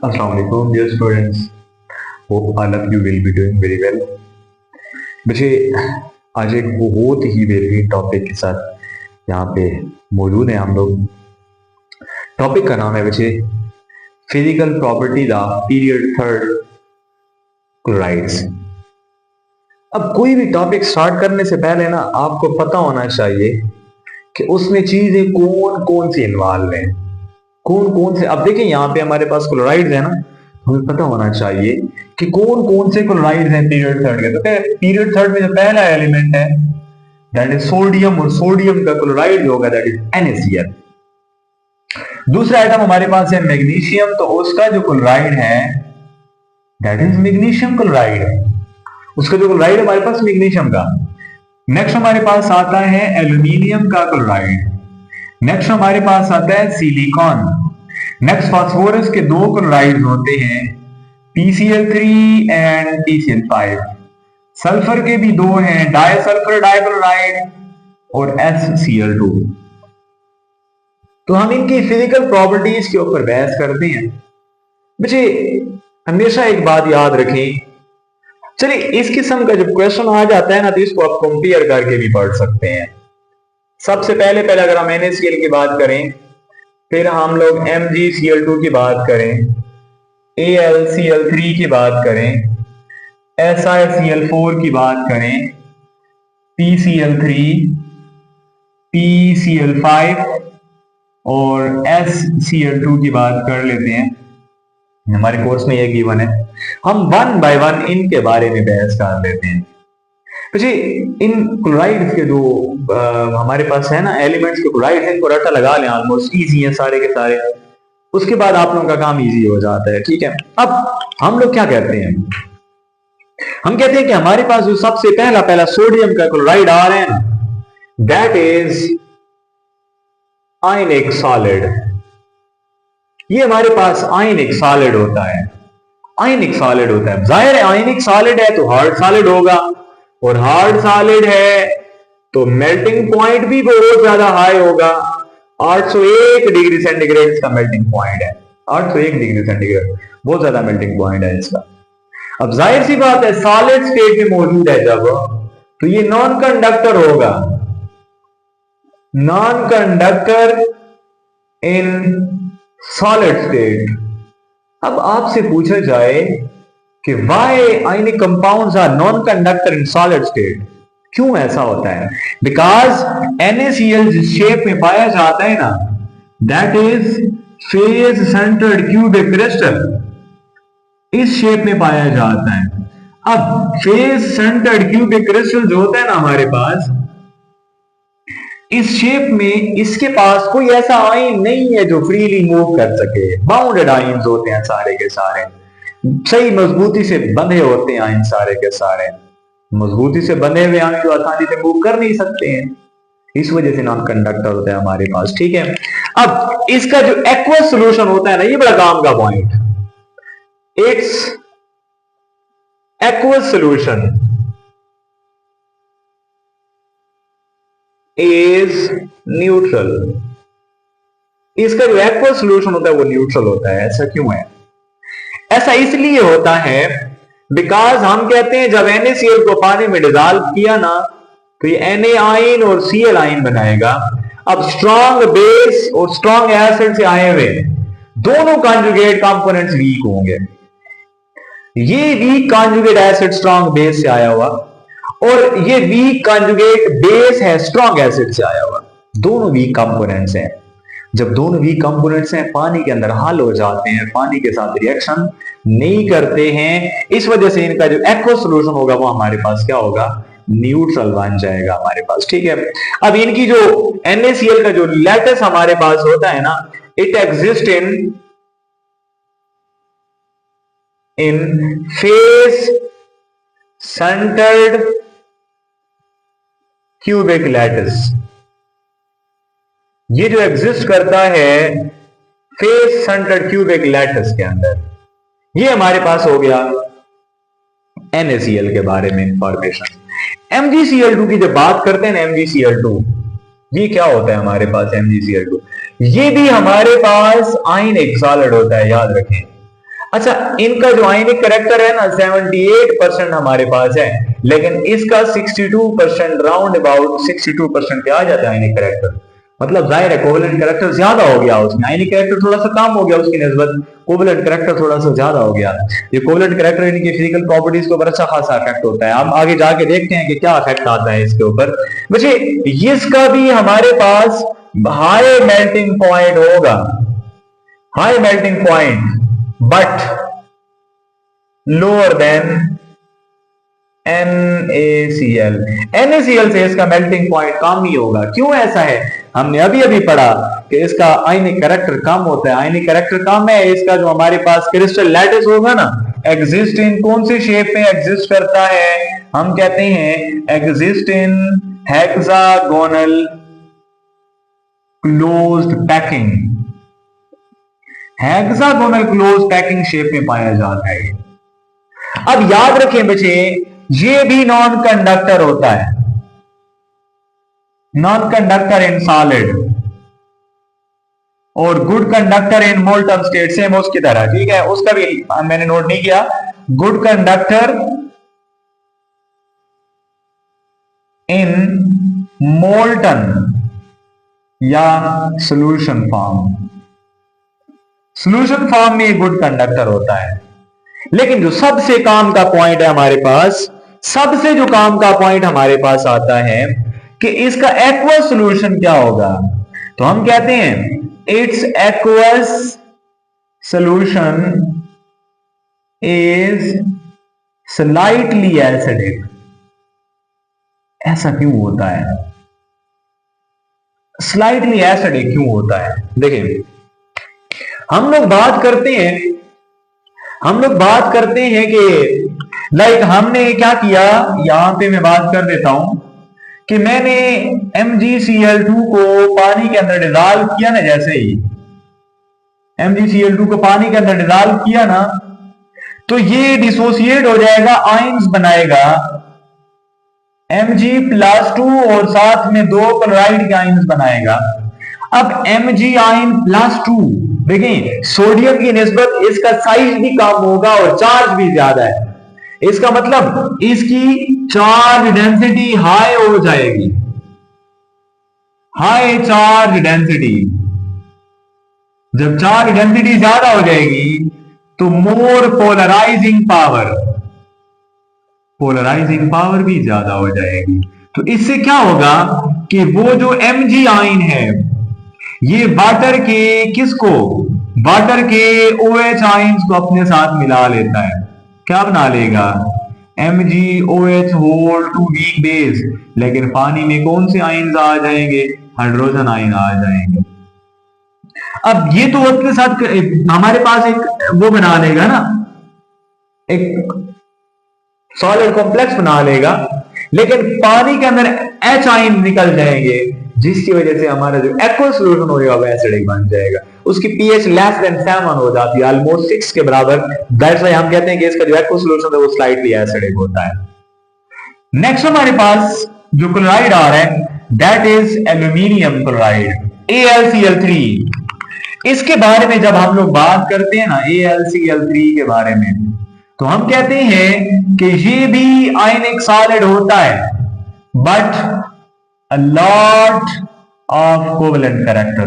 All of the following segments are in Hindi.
Assalamu alaikum, dear students. Hope all of you will be doing very well. बच्चे आज एक बहुत ही वेरी टॉपिक के साथ यहाँ पे मौजूद हैं हम लोग। टॉपिक का नाम है बच्चे physical property the period third chlorides. अब कोई भी टॉपिक स्टार्ट करने से पहले ना आपको पता होना चाहिए कि उसमें चीजें कौन कौन सी इन्वॉल्व हैं, कौन कौन से। अब देखिए यहाँ पे हमारे पास क्लोराइड्स है ना, हमें पता होना चाहिए कि कौन कौन से क्लोराइड्स हैं पीरियड थर्ड के। तो पीरियड थर्ड में जो पहला एलिमेंट है दैट इज सोडियम, और सोडियम का क्लोराइड होगा दैट इज NaCl। दूसरा आइटम हमारे पास है मैग्नीशियम, तो उसका जो क्लोराइड है दैट इज मैग्नीशियम क्लोराइड, उसका जो क्लोराइड हमारे पास मैग्नीशियम का। नेक्स्ट हमारे पास आता है एल्यूमिनियम का क्लोराइड। नेक्स्ट हमारे पास आता है सिलिकॉन। नेक्स्ट फास्फोरस के दो क्लोराइड होते हैं PCl3 एंड PCl5। सल्फर के भी दो हैं, डायसल्फर डाइक्लोराइड और SCl2। तो हम इनकी फिजिकल प्रॉपर्टीज के ऊपर बहस करते हैं। बच्चे हमेशा एक बात याद रखें, चलिए इस किस्म का जब क्वेश्चन आ जाता है ना तो इसको आप कंपेयर करके भी पढ़ सकते हैं। सबसे पहले अगर हम NaCl की बात करें, फिर हम लोग MgCl2 की बात करें, AlCl3 की बात करें, SiCl4 की बात करें, PCl3, PCl5 और SCl2 की बात कर लेते हैं। हमारे कोर्स में ये गिवन है, हम वन बाय वन इनके बारे में बहस कर लेते हैं। जी इन क्लोराइड के जो हमारे पास है ना एलिमेंट्स के क्लोराइड है, इनको रट्टा लगा लें, ऑलमोस्ट इजी है सारे के सारे। उसके बाद आप लोगों का काम इजी हो जाता है, ठीक है। अब हम लोग क्या कहते हैं, हम कहते हैं कि हमारे पास जो सबसे पहला सोडियम का क्लोराइड आ रहा है ना दैट इज आयनिक सॉलिड। ये हमारे पास आयनिक सॉलिड होता है, आयनिक सॉलिड होता है। जाहिर है आयनिक सॉलिड है तो हार्ड सॉलिड होगा, और हार्ड सॉलिड है तो मेल्टिंग पॉइंट भी बहुत ज्यादा हाई होगा। 801 डिग्री सेंटीग्रेड इसका मेल्टिंग पॉइंट है, 801 डिग्री सेंटीग्रेड बहुत ज्यादा मेल्टिंग पॉइंट है इसका। अब जाहिर सी बात है सॉलिड स्टेट में मौजूद है जब, तो ये नॉन कंडक्टर होगा, non conductor in solid state. अब आपसे पूछा जाए कि why ionic compounds are non conductor in solid state, क्यों ऐसा होता है? बिकॉज NaCl जिस शेप में पाया जाता है ना that is phase centred cubic crystal, इस शेप में पाया जाता है। अब फेज सेंटर्ड क्यूबिक क्रिस्टल जो होता है ना हमारे पास, इस शेप में इसके पास कोई ऐसा आयन नहीं है जो फ्रीली मूव कर सके। बाउंडेड आयन्स होते हैं सारे के सारे, सही मजबूती से बंधे होते हैं आयन, सारे के सारे मजबूती से बंधे हुए आयन जो आसानी से मूव कर नहीं सकते हैं, इस वजह से नॉन कंडक्टर होता है हमारे पास, ठीक है। अब इसका जो एक्वस सॉल्यूशन होता है ना, ये बड़ा काम का point, it's aqueous solution is neutral. इसका जो एक्वस सॉल्यूशन होता है वो न्यूट्रल होता है। ऐसा क्यों है? ऐसा इसलिए होता है बिकॉज हम कहते हैं जब NaCl को पानी में डिजॉल्व किया ना तो ये Na आयन और Cl आयन बनाएगा। अब स्ट्रॉन्ग बेस और स्ट्रॉन्ग एसिड से आए हुए दोनों कॉन्जुगेट कंपोनेंट्स वीक होंगे। ये weak conjugate acid strong base से आया हुआ, और ये वीक कॉन्जुगेट बेस है स्ट्रॉन्ग एसिड से आया हुआ, दोनों वीक कंपोनेंट्स हैं। जब दोनों वीक कंपोनेंट्स हैं पानी के अंदर हल हो जाते हैं, पानी के साथ रिएक्शन नहीं करते हैं, इस वजह से इनका जो एक्वस सॉल्यूशन होगा वो हमारे पास क्या होगा, न्यूट्रल बन जाएगा हमारे पास, ठीक है। अब इनकी जो NaCl का जो लैटिस हमारे पास होता है ना, it exist in face centred cubic lattice. ये जो एग्जिस्ट करता है फेस सेंटर्ड क्यूबिक लैटिस के अंदर, ये हमारे पास हो गया NaCl के बारे में इंफॉर्मेशन। MgCl2 की जब बात करते हैं ना, MgCl2 ये क्या होता है हमारे पास? MgCl2 ये भी हमारे पास आयनिक सॉलिड होता है, याद रखें। अच्छा, इनका जो आयनिक करेक्टर है ना 78% हमारे पास है, लेकिन इसका 62% राउंड अबाउट 62% क्या आ जाता है आयनिक करेक्टर। मतलब जाहिर है कोवेलेंट करेक्टर ज्यादा हो गया उसमें, आयनिक करेक्टर थोड़ा सा कम हो गया उसकी निस्बत, कोवेलेंट करेक्टर थोड़ा सा ज्यादा हो गया। ये कोवेलेंट करेक्टर इनकी फिजिकल प्रॉपर्टीज के ऊपर अच्छा खासा इफेक्ट होता है। हम आगे जाके देखते हैं कि क्या इफेक्ट आता है इसके ऊपर। बच्चे इसका भी हमारे पास हाई मेल्टिंग पॉइंट होगा, high melting point, but lower than NaCl। NaCl से इसका मेल्टिंग पॉइंट कम ही होगा। क्यों ऐसा है? हमने अभी अभी पढ़ा कि इसका आयनिक कैरेक्टर कम होता है। आयनिक कैरेक्टर कम है, इसका जो हमारे पास क्रिस्टल लैटिस होगा ना, एग्जिस्ट इन कौन सी शेप में एग्जिस्ट करता है? हम कहते हैं exist in hexagonal closed packing. Hexagonal close packing shape में पाया जाता है। अब याद रखें बच्चे, ये भी नॉन कंडक्टर होता है, नॉन कंडक्टर इन सॉलिड और good conductor in molten state, same उसकी तरह। ठीक है, उसका भी मैंने नोट नहीं किया। गुड कंडक्टर इन मोल्टन या सॉल्यूशन फॉर्म, सॉल्यूशन फॉर्म में गुड कंडक्टर होता है। लेकिन जो सबसे काम का पॉइंट है हमारे पास, सबसे जो काम का पॉइंट हमारे पास आता है कि इसका एक्वस सॉल्यूशन क्या होगा। तो हम कहते हैं it's aqueous solution is slightly acidic. ऐसा क्यों होता है? स्लाइटली एसिडिक क्यों होता है? देखिए, हम लोग बात करते हैं कि लाइक हमने क्या किया, यहां पे मैं बात कर देता हूं कि मैंने MgCl2 को पानी के अंदर डिजॉल्व किया ना, जैसे ही MgCl2 को पानी के अंदर डिजॉल्व किया ना, तो ये डिसोसिएट हो जाएगा, आयंस बनाएगा Mg+2 और साथ में 2 क्लोराइड के आयंस बनाएगा। अब Mg+2 देखिए, सोडियम की निस्बत इसका साइज भी कम होगा और चार्ज भी ज्यादा है। इसका मतलब इसकी चार्ज डेंसिटी हाई हो जाएगी, हाई चार्ज डेंसिटी। जब चार्ज डेंसिटी ज्यादा हो जाएगी तो मोर पोलराइजिंग पावर, पोलराइजिंग पावर भी ज्यादा हो जाएगी। तो इससे क्या होगा कि वो जो Mg आयन है ये वाटर के किसको, वाटर के OH आयंस को अपने साथ मिला लेता है। क्या बना लेगा? MgOH whole two weak base. लेकिन पानी में कौन से आयंस आ जाएंगे? हाइड्रोजन आयन आ जाएंगे। अब ये तो अपने साथ हमारे पास एक वो बना लेगा ना, एक सॉलिड कॉम्प्लेक्स बना लेगा, लेकिन पानी के अंदर H आयन निकल जाएंगे, जिसकी वजह से हमारा जो एक्वस सॉल्यूशन होगा वो एसिडिक बन जाएगा। उसकी pH लेस देन 7 हो जाती है, ऑलमोस्ट 6 के बराबर। दैट्स व्हाई हम कहते हैं कि इसका जो एक्वस सॉल्यूशन है वो स्लाइटली एसिडिक होता है। नेक्स्ट हमारे पास जो क्लोराइड आ रहा है that is aluminium chloride, AlCl3। इसके बारे में जब हम लोग बात करते हैं ना AlCl3 के बारे में, तो हम कहते हैं कि ये भी आयनिक सॉलिड होता है, but a lot of covalent character।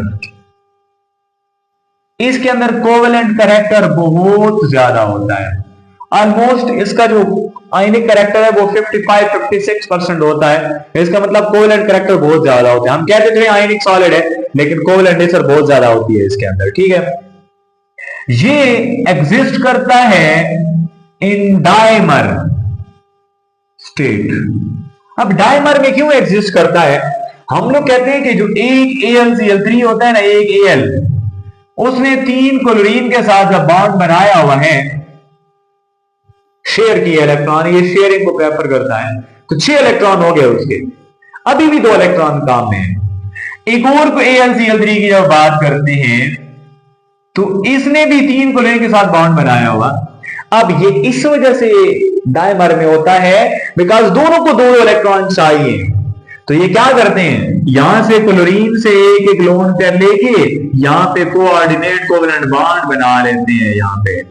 इसके अंदर कोवेलेंट कैरेक्टर बहुत ज्यादा होता है। ऑलमोस्ट इसका जो आयनिक कैरेक्टर है वो 55-56% होता है। इसका मतलब कोवेलेंट कैरेक्टर बहुत ज्यादा होता है। हम कहते थे आयनिक सॉलिड है, लेकिन कोवेलेंट नेचर बहुत ज्यादा होती है इसके अंदर। ठीक है, ये एग्जिस्ट करता है इन डायमर स्टेट। अब डायमर में क्यों एग्जिस्ट करता है? हम लोग कहते हैं कि जो एक AlCl3 होता है ना, एक Al, उसने 3 क्लोरीन के साथ जब बॉन्ड बनाया हुआ है, शेयर किए इलेक्ट्रॉन, ये शेयरिंग को प्रेफर करता है, तो 6 इलेक्ट्रॉन हो गए उसके, अभी भी 2 इलेक्ट्रॉन काम में है। एक और को AlCl3 की जब बात करते हैं तो इसने भी 3 क्लोरीन के साथ बॉन्ड बनाया हुआ। अब ये इस वजह से डायमर में होता है बिकॉज दोनों को 2 इलेक्ट्रॉन चाहिए। तो ये क्या करते हैं, यहां से क्लोरीन से एक लोन पेयर लेके यहां पे कोऑर्डिनेट कोवेलेंट बॉन्ड बना लेते हैं यहां पे।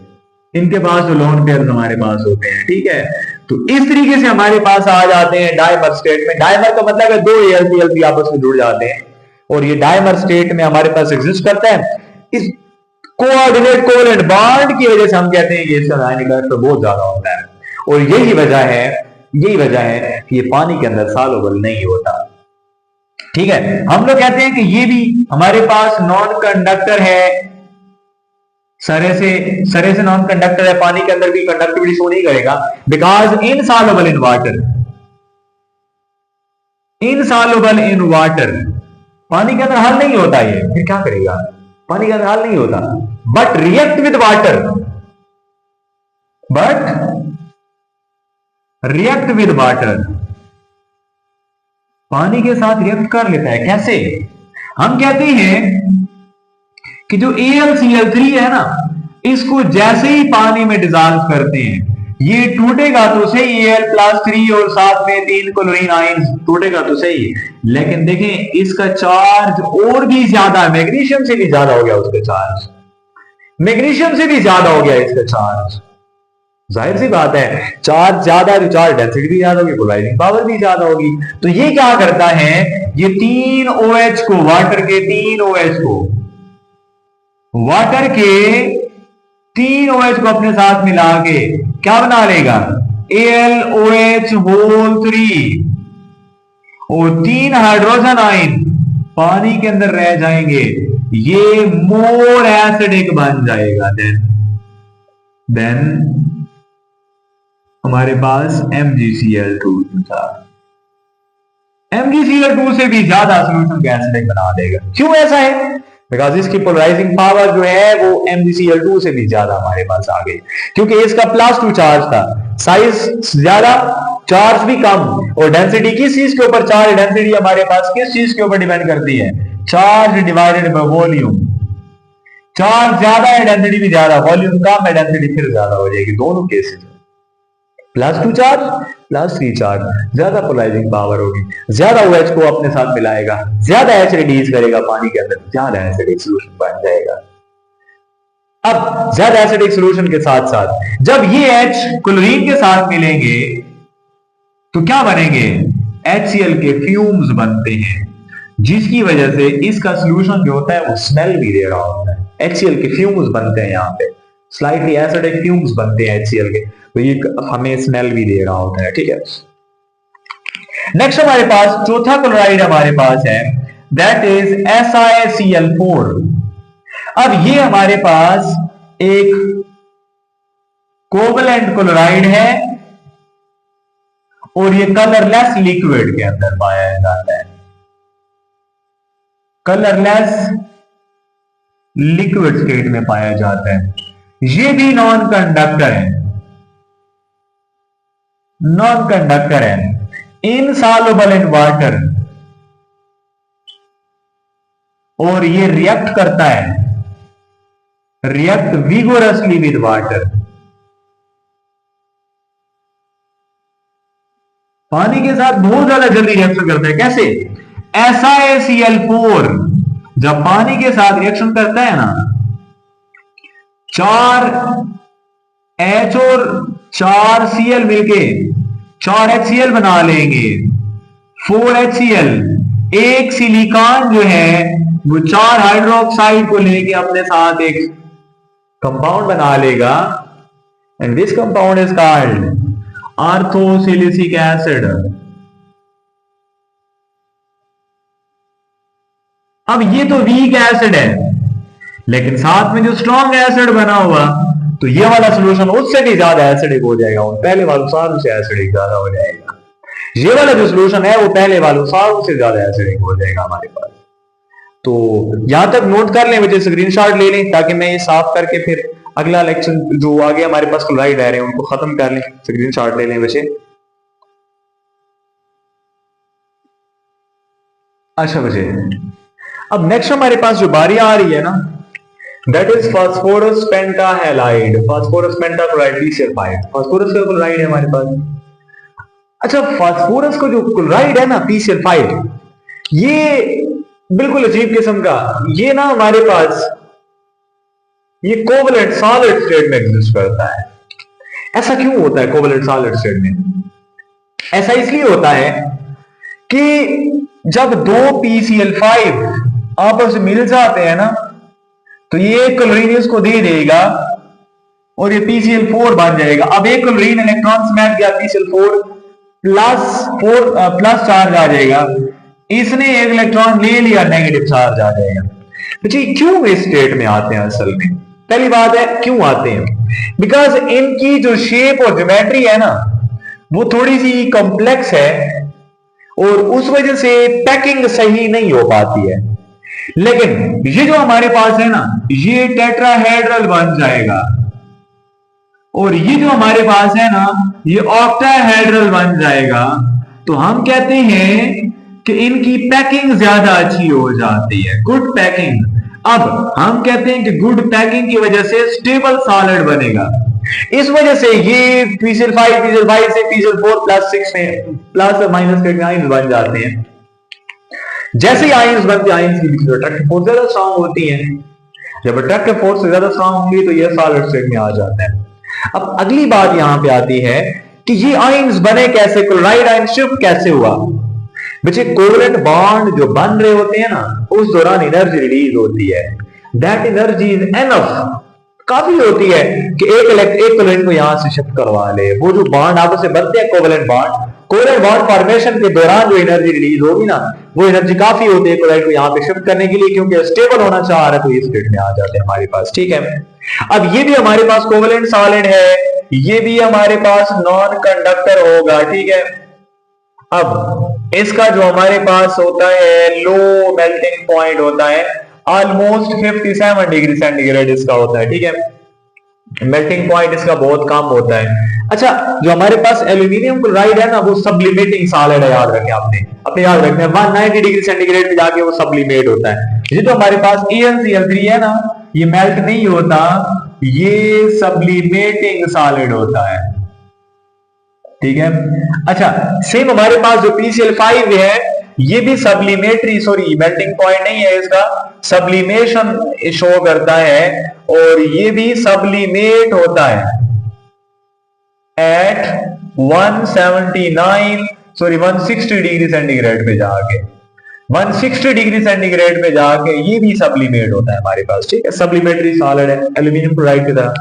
इनके पास जो लोन पेयर हमारे पास होते हैं, ठीक है। तो इस तरीके से हमारे पास आ जाते हैं डायमर स्टेट में। डायमर का मतलब है दो AlCl3 आपस में जुड़ जाते हैं, और ये डायमर स्टेट में हमारे पास एग्जिस्ट करता है। इस कोऑर्डिनेट कोवेलेंट बॉन्ड की वजह से हम कहते हैं कि इसका आयनिक इलेक्ट्रॉन बहुत ज्यादा होता है, और यही वजह है कि ये पानी के अंदर सॉल्युबल नहीं होता, ठीक है। हम लोग कहते हैं कि ये भी हमारे पास नॉन कंडक्टर है, सरे से नॉन कंडक्टर है, पानी के अंदर भी कंडक्टिविटी शो नहीं करेगा, because insoluble in water, insoluble in water, पानी के अंदर हल नहीं होता ये, फिर क्या करेगा, पानी के अंदर हल नहीं होता, बट रिएक्ट विद वाटर, पानी के साथ रिएक्ट कर लेता है। कैसे? हम कहते हैं कि जो AlCl3 है ना, इसको जैसे ही पानी में डिजॉल्व करते हैं, ये टूटेगा तो सही Al+3 और साथ में 3 क्लोरीन आयंस, टूटेगा तो सही, लेकिन देखें इसका चार्ज और भी ज्यादा, मैग्नीशियम से भी ज्यादा हो गया उसका चार्ज, मैग्नीशियम से भी ज्यादा हो गया इसका चार्ज। जाहिर सी बात है, चार्ज ज्यादा है तो चार्ज डेंसिटी भी ज्यादा होगी, पोलराइजिंग पावर भी ज्यादा होगी। तो ये क्या करता है, ये 3 OH को, वाटर के 3 OH को अपने साथ मिला के क्या बना लेगा, AlOH3, और 3 हाइड्रोजन आयन पानी के अंदर रह जाएंगे, ये मोर एसिडिक बन जाएगा। देन हमारे पास MgCl2 था, MgCl2 से भी ज्यादा सोल्यूशन को एसिडिक बना देगा। क्यों ऐसा है? बिकॉज इसकी पोलराइजिंग पावर जो है वो MgCl2 से भी ज्यादा हमारे पास आ गई, क्योंकि इसका +2 चार्ज था, साइज ज्यादा, चार्ज भी कम, और डेंसिटी किस चीज के ऊपर, चार्ज डेंसिटी हमारे पास किस चीज के ऊपर डिपेंड करती है, charge divided by volume. Charge ज्यादा है, डेंसिटी भी ज्यादा, वॉल्यूम कम है, डेंसिटी फिर ज्यादा हो जाएगी। दोनों केसेस +2 चार्ज +3 चार्ज, ज्यादा पोलराइजिंग पावर होगी, ज्यादा OH को अपने साथ मिलाएगा, ज्यादा H रिलीज करेगा पानी के अंदर, ज्यादा एसिडिक सोल्यूशन बन जाएगा। अब ज्यादा एसिडिक सोल्यूशन के साथ साथ जब ये H क्लोरीन के साथ मिलेंगे तो क्या बनेंगे, HCl के फ्यूम्स बनते हैं, जिसकी वजह से इसका सोल्यूशन जो होता है वो स्मेल भी दे रहा होता है। HCl के फ्यूम्स बनते हैं, यहाँ पे स्लाइटली एसिडिक फ्यूम्स बनते हैं HCl के, तो ये हमें स्मेल भी दे रहा होता है, ठीक है। नेक्स्ट हमारे पास चौथा क्लोराइड हमारे पास है, दैट इज SiCl4। अब ये हमारे पास एक कोवलेंट क्लोराइड है, और ये कलरलेस लिक्विड के अंदर पाया जाता है, कलरलेस लिक्विड स्टेट में पाया जाता है। ये भी नॉन कंडक्टर है, इनसॉल्युबल इन वाटर, और ये रिएक्ट करता है, रिएक्ट विगोरसली विद वाटर, पानी के साथ बहुत ज्यादा जल्दी रिएक्शन करता है। कैसे? SiCl4 जब पानी के साथ रिएक्शन करता है ना, 4 H और 4 Cl मिलके 4 HCl बना लेंगे, 4 HCl, एक सिलिकॉन जो है वो 4 हाइड्रोक्साइड को लेके अपने साथ एक कंपाउंड बना लेगा, and this compound is called orthosilicic acid. अब ये तो वीक एसिड है, लेकिन साथ में जो स्ट्रॉन्ग एसिड बना हुआ, तो ये वाला सॉल्यूशन उससे भी ज्यादा एसिडिक हो जाएगा, और पहले वाले सारों से एसिडिक ज्यादा हो जाएगा। ये वाला जो सॉल्यूशन है वो पहले वाले सारों से ज्यादा एसिडिक हो जाएगा हमारे पास। तो यहां तक नोट कर लें, मुझे स्क्रीनशॉट ले लें, ताकि मैं ये साफ करके फिर अगला लेक्चर जो आगे हमारे पास क्लोराइड आ रहे हैं उनको खत्म कर लें। स्क्रीनशॉट ले लें बच्चे। अच्छा बच्चे, अब नेक्स्ट हमारे पास जो बारी आ रही है ना, that is phosphorus pentahalide, phosphorus pentachloride PCl5, phosphorus का क्लोराइड है हमारे पास। अच्छा, फास्फोरस का जो क्लोराइड है ना PCl5, ये बिल्कुल अजीब किस्म का, ये ना हमारे पास ये कोवलेंट सॉलिड स्टेट में एग्जिस्ट करता है। ऐसा क्यों होता है कोवलेंट सॉलिड स्टेट में? ऐसा इसलिए होता है कि जब दो PCl5 आपस में मिल जाते हैं ना, तो ये क्लोरीन को दे देगा और ये PCl4 बन जाएगा। अब एक क्लोरीन इलेक्ट्रॉन समेट गया PCl4 प्लस चार्ज आ जाएगा, इसने एक इलेक्ट्रॉन ले लिया नेगेटिव चार्ज आ जाएगा। तो जी क्यों इस स्टेट में आते हैं? असल में पहली बात है क्यों आते हैं, बिकॉज इनकी जो शेप और ज्योमेट्री है ना वो थोड़ी सी कॉम्प्लेक्स है और उस वजह से पैकिंग सही नहीं हो पाती है। लेकिन ये जो हमारे पास है ना, ये टेट्राहेड्रल बन जाएगा और ये जो हमारे पास है ना, ये ऑक्टाहेड्रल बन जाएगा। तो हम कहते हैं कि इनकी पैकिंग ज्यादा अच्छी हो जाती है, गुड पैकिंग। अब हम कहते हैं कि गुड पैकिंग की वजह से स्टेबल सॉलिड बनेगा। इस वजह से ये PCl5 से PCl4 +6 में प्लस और माइनस के आयंस बन जाते हैं। जैसे ही आयंस बनते हैं, आयंस की अट्रैक्टिव फोर्स ज्यादा स्ट्रांग होती है। जब अट्रैक्टिव फोर्स ज्यादा स्ट्रांग होंगी तो ये सॉलिड स्टेट में आ जाते हैं। अब अगली बात यहां पे आती है कि ये आयंस बने कैसे, क्लोराइड आयन शिफ्ट कैसे हुआ। बच्चे कोवलेंट बॉन्ड जो बन रहे होते हैं ना, उस दौरान एनर्जी रिलीज होती है। दैट एनर्जी इज एनफ, काफी होती है कि एक क्लोरीन को यहां से शिफ्ट करवा ले। वो जो बॉन्ड आपस में बनते हैं कोवलेंट बॉन्ड फॉर्मेशन के दौरान जो एनर्जी रिलीज होगी ना, वो एनर्जी काफी होती है क्लोराइड को यहां पे शिफ्ट करने के लिए, क्योंकि स्टेबल होना चाह रहा है तो इस स्टेट में आ जाते हैं हमारे पास। ठीक है, अब ये भी हमारे पास कोवलेंट सॉलिड है, ये भी हमारे पास नॉन कंडक्टर होगा। ठीक है, अब इसका जो हमारे पास होता है लो मेल्टिंग पॉइंट होता है, ऑलमोस्ट 57 डिग्री सेंटीग्रेड इसका होता है। ठीक है, मेल्टिंग पॉइंट इसका बहुत कम होता है। अच्छा, जो हमारे पास एल्यूमिनियम क्लोराइड है ना, वो सब्लिमेटिंग सॉलिड है, याद रखें आपने, अपने याद रखना है। 190 डिग्री सेंटीग्रेड पे जाके वो सब्लिमेट होता है। ये जो हमारे पास AlCl3 है ना, ये मेल्ट नहीं होता, ये सब्लिमेटिंग सॉलिड होता है। ठीक है, अच्छा सेम हमारे पास जो PCl5 है, ये भी सब्लिमेटरी, सॉरी मेल्टिंग पॉइंट नहीं है इसका, सब्लिमेशन शो करता है और ये भी सब्लिमेट होता है एट 160 डिग्री सेंटीग्रेड पे जाके, 160 डिग्री सेंटीग्रेड पे जाके ये भी सब्लिमेट होता है हमारे पास। ठीक है, सब्लिमेटरी सॉलिड है एल्यूमिनियम क्लोराइड की तरह,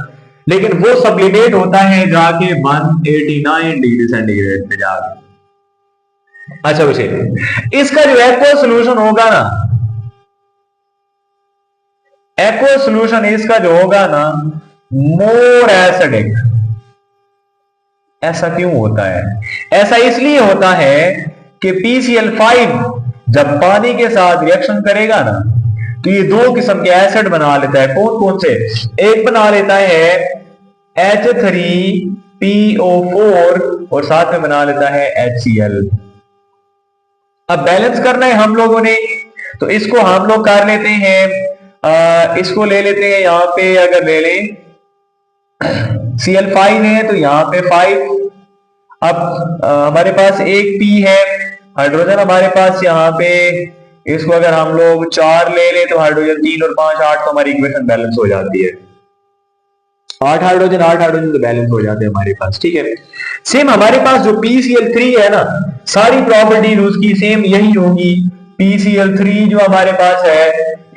लेकिन वो सब्लिमेट होता है जाके 189 डिग्री सेंटीग्रेड पे जाके। अच्छा बच्चे, इसका जो एक्वा सोल्यूशन होगा ना, एक्वा सोल्यूशन इसका जो होगा ना, मोर एसिडिक। ऐसा क्यों होता है? ऐसा इसलिए होता है कि PCl5 जब पानी के साथ रिएक्शन करेगा ना, तो ये दो किस्म के एसिड बना लेता है। कौन कौन से? एक बना लेता है H3PO4 और साथ में बना लेता है HCl। अब बैलेंस करना है हम लोगों ने, तो इसको हम लोग कर लेते हैं, इसको ले लेते हैं यहां पे, अगर ले लें Cl5 है तो यहां पे 5। अब हमारे पास एक P है, हाइड्रोजन हमारे पास यहाँ पे, इसको अगर हम लोग 4 ले लें तो हाइड्रोजन 3 और 5 8, तो हमारी इक्वेशन बैलेंस हो जाती है। 8 हाइड्रोजन तो बैलेंस हो जाते हैं हमारे पास। ठीक है, सेम हमारे पास जो PCl3 है ना, सारी प्रॉपर्टीज उसकी सेम यही होगी। PCl3 जो हमारे पास है,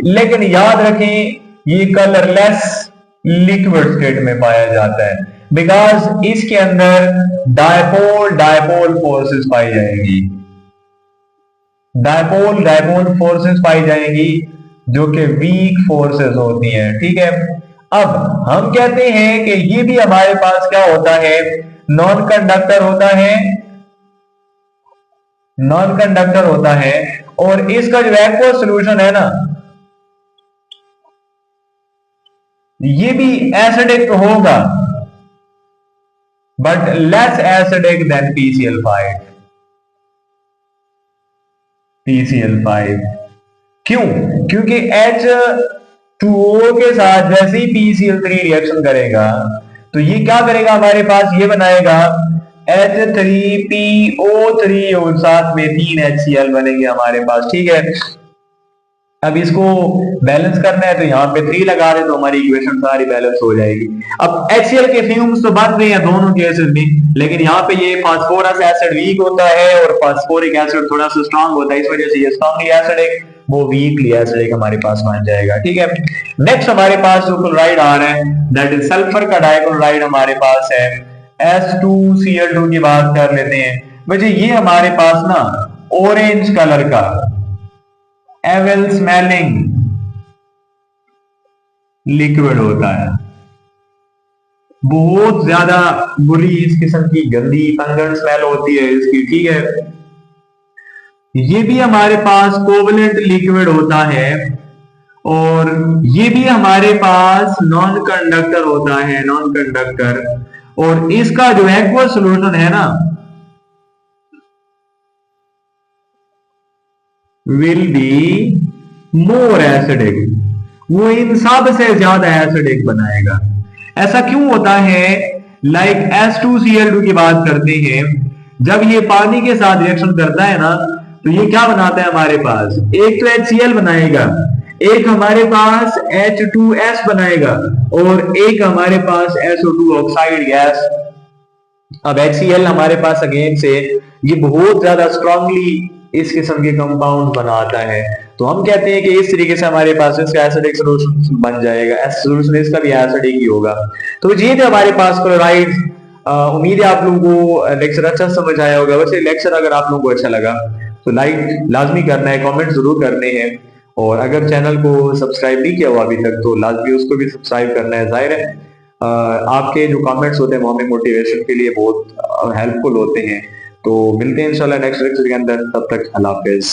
लेकिन याद रखें ये कलरलेस लिक्विड स्टेट में पाया जाता है, बिकॉज इसके अंदर डायपोल फोर्सेस पाई जाएंगी, डायपोल फोर्सेस पाई जाएंगी जो कि वीक फोर्सेस होती हैं। ठीक है, अब हम कहते हैं कि ये भी हमारे पास क्या होता है, नॉन कंडक्टर होता है, नॉन कंडक्टर होता है। और इसका जो एक्वा सॉल्यूशन है ना, ये भी एसिडिक होगा, but less acidic then PCl5। क्यों? क्योंकि H2O के साथ जैसे ही PCl3 रिएक्शन करेगा तो ये क्या करेगा, हमारे पास ये बनाएगा H3PO3 और साथ में 3 HCl बनेंगे हमारे पास। ठीक है, अब इसको बैलेंस करना है तो यहाँ पे 3 लगा दे तो हमारी इक्वेशन सारी बैलेंस हो जाएगी। अब HCl के फ्यूम्स तो बन रहे हैं दोनों केसेस में, लेकिन यहाँ पे ये फास्फोरस एसिड वीक होता है और फास्फोरिक एसिड थोड़ा सा स्ट्रांग होता है, इस वजह से ये स्ट्रांगली एसिड है, वो वीकली एसिड हमारे पास बन जाएगा। ठीक है, नेक्स्ट हमारे पास जो क्लोराइड आ रहा है दैट इज सल्फर का डाइक्लोराइड हमारे पास है, S2Cl2 की बात कर लेते हैं। बच्चे ये हमारे पास ना ऑरेंज कलर का एविल स्मेलिंग लिक्विड होता है, बहुत ज्यादा बुरी इस किस्म की गंदी पंगन स्मेल होती है इसकी। ठीक है, ये भी हमारे पास कोवलेंट लिक्विड होता है और ये भी हमारे पास नॉन कंडक्टर होता है, नॉन कंडक्टर। और इसका जो एक्वस सॉल्यूशन है ना विल बी मोर एसिडिक, वो इन सब से ज्यादा एसिडिक बनाएगा। ऐसा क्यों होता है? लाइक S2Cl2 की बात करते हैं, जब ये पानी के साथ रिएक्शन करता है ना तो ये क्या बनाता है हमारे पास, एक तो HCl बनाएगा, एक हमारे पास H2S बनाएगा और एक हमारे पास SO2 ऑक्साइड गैस। अब HCl हमारे पास अगेन से ये बहुत ज्यादा स्ट्रांगली इस किस्म के कंपाउंड बनाता है, तो हम कहते हैं कि इस तरीके से हमारे पास इसका एसिडिक सॉल्यूशन बन जाएगा, सॉल्यूशन इसका भी एसिडिक ही होगा। तो ये थे हमारे पास क्लोराइड। उम्मीद है आप लोगों को लेक्चर अच्छा समझ आया होगा। वैसे लेक्चर अगर आप लोगों को अच्छा लगा तो लाइक लाजमी करना है, कमेंट जरूर करने हैं, और अगर चैनल को सब्सक्राइब नहीं किया हुआ अभी तक तो लाजमी उसको भी सब्सक्राइब करना है। जाहिर है आपके जो कमेंट्स होते हैं वो हमें मोटिवेशन के लिए बहुत हेल्पफुल होते हैं। तो मिलते हैं इंशाल्लाह नेक्स्ट लेक्चर के अंदर, तब तक अल्लाह हाफिज।